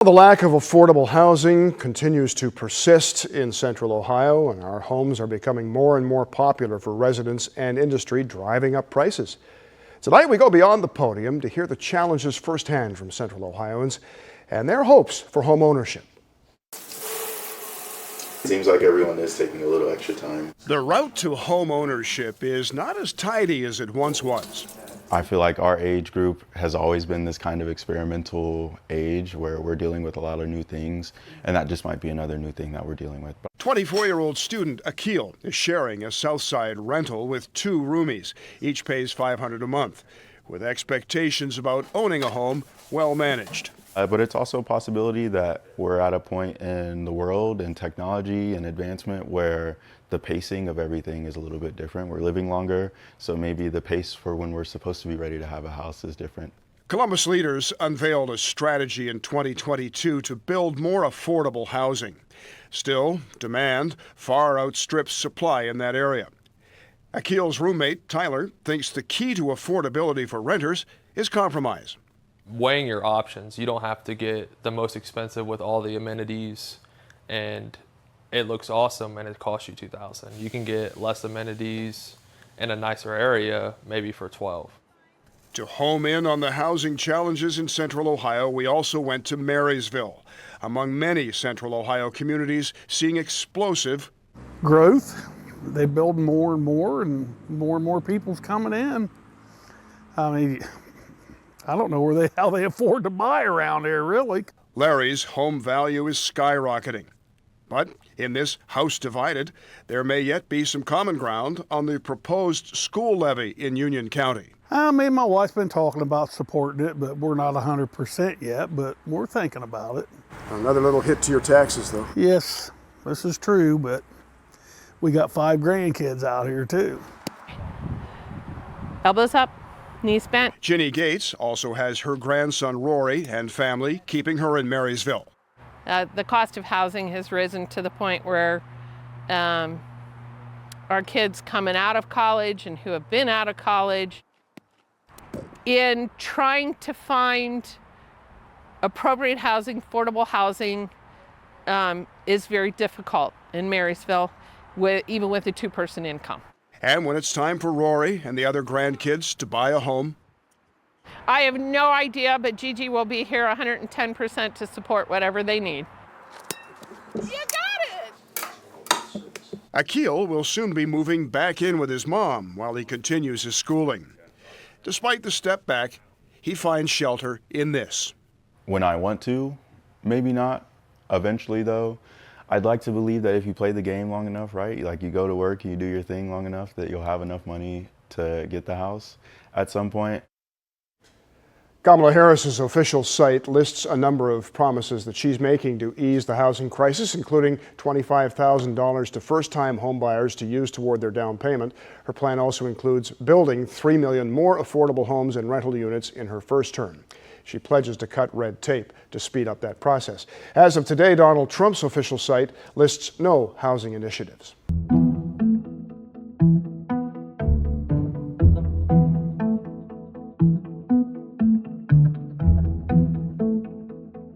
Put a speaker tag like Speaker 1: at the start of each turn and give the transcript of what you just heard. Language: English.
Speaker 1: The lack of affordable housing continues to persist in Central Ohio, and our homes are becoming more and more popular for residents and industry, driving up prices. Tonight we go beyond the podium to hear the challenges firsthand from Central Ohioans and their hopes for home ownership.
Speaker 2: Seems like everyone is taking a little extra time.
Speaker 1: The route to home ownership is not as tidy as it once was.
Speaker 3: I feel like our age group has always been this kind of experimental age where we're dealing with a lot of new things, and that just might be another new thing that we're dealing with.
Speaker 1: 24-year-old student Akil is sharing a Southside rental with two roomies. Each pays $500 a month, with expectations about owning a home well managed.
Speaker 3: But it's also a possibility that we're at a point in the world and technology and advancement where the pacing of everything is a little bit different. We're living longer, so maybe the pace for when we're supposed to be ready to have a house is different.
Speaker 1: Columbus leaders unveiled a strategy in 2022 to build more affordable housing. Still, demand far outstrips supply in that area. Akil's roommate, Tyler, thinks the key to affordability for renters is compromise.
Speaker 4: Weighing your options. You don't have to get the most expensive with all the amenities and it looks awesome and it costs you $2,000. You can get less amenities in a nicer area, maybe for $12.
Speaker 1: To home in on the housing challenges in Central Ohio, we also went to Marysville, among many Central Ohio communities seeing explosive
Speaker 5: growth. They build more and more people's coming in. I mean, I don't know how they afford to buy around here, really.
Speaker 1: Larry's home value is skyrocketing. But in this house divided, there may yet be some common ground on the proposed school levy in Union County.
Speaker 5: Me and my wife's been talking about supporting it, but we're not 100% yet, but we're thinking about it.
Speaker 1: Another little hit to your taxes, though.
Speaker 5: Yes, this is true, but we got 5 grandkids out here, too.
Speaker 6: Elbows up, knees bent.
Speaker 1: Ginny Gates also has her grandson Rory and family keeping her in Marysville.
Speaker 6: The cost of housing has risen to the point where our kids coming out of college and who have been out of college, in trying to find appropriate housing, affordable housing, is very difficult in Marysville, even with a 2-person income.
Speaker 1: And when it's time for Rory and the other grandkids to buy a home,
Speaker 6: I have no idea, but Gigi will be here 110% to support whatever they need. You got it!
Speaker 1: Akil will soon be moving back in with his mom while he continues his schooling. Despite the step back, he finds shelter in this.
Speaker 3: When I want to, maybe not. Eventually, though, I'd like to believe that if you play the game long enough, right? Like you go to work and you do your thing long enough that you'll have enough money to get the house at some point.
Speaker 1: Kamala Harris's official site lists a number of promises that she's making to ease the housing crisis, including $25,000 to first-time homebuyers to use toward their down payment. Her plan also includes building 3 million more affordable homes and rental units in her first term. She pledges to cut red tape to speed up that process. As of today, Donald Trump's official site lists no housing initiatives.